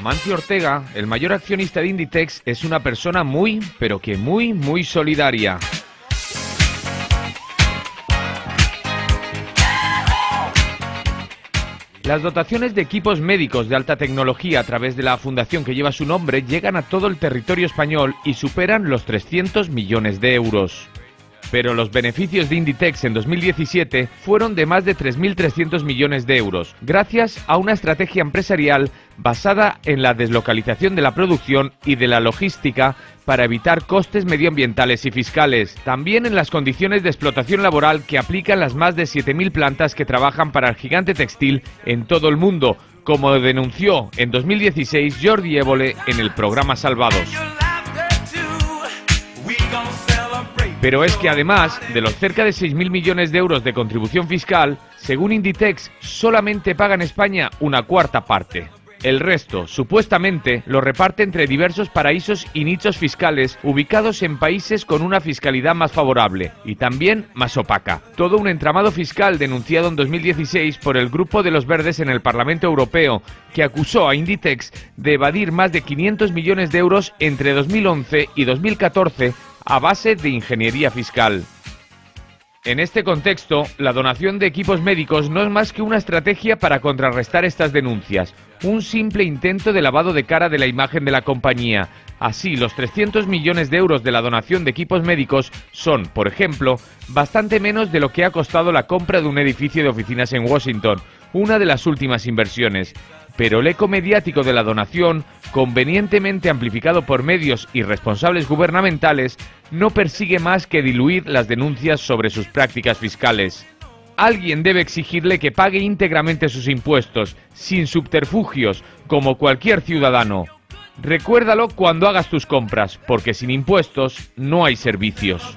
Amancio Ortega, el mayor accionista de Inditex, es una persona muy, pero que muy solidaria. Las dotaciones de equipos médicos de alta tecnología a través de la fundación que lleva su nombre llegan a todo el territorio español y superan los 300 millones de euros. Pero los beneficios de Inditex en 2017 fueron de más de 3.300 millones de euros, gracias a una estrategia empresarial basada en la deslocalización de la producción y de la logística para evitar costes medioambientales y fiscales. También en las condiciones de explotación laboral que aplican las más de 7.000 plantas que trabajan para el gigante textil en todo el mundo, como denunció en 2016 Jordi Évole en el programa Salvados. Pero es que además de los cerca de 6.000 millones de euros de contribución fiscal, según Inditex, solamente paga en España una cuarta parte. El resto, supuestamente, lo reparte entre diversos paraísos y nichos fiscales ubicados en países con una fiscalidad más favorable y también más opaca. Todo un entramado fiscal denunciado en 2016 por el Grupo de los Verdes en el Parlamento Europeo, que acusó a Inditex de evadir más de 500 millones de euros entre 2011 y 2014 a base de ingeniería fiscal. En este contexto, la donación de equipos médicos no es más que una estrategia para contrarrestar estas denuncias, un simple intento de lavado de cara de la imagen de la compañía. Así, los 300 millones de euros de la donación de equipos médicos son, por ejemplo, bastante menos de lo que ha costado la compra de un edificio de oficinas en Washington, una de las últimas inversiones. Pero el eco mediático de la donación, convenientemente amplificado por medios y responsables gubernamentales, no persigue más que diluir las denuncias sobre sus prácticas fiscales. Alguien debe exigirle que pague íntegramente sus impuestos, sin subterfugios, como cualquier ciudadano. Recuérdalo cuando hagas tus compras, porque sin impuestos no hay servicios.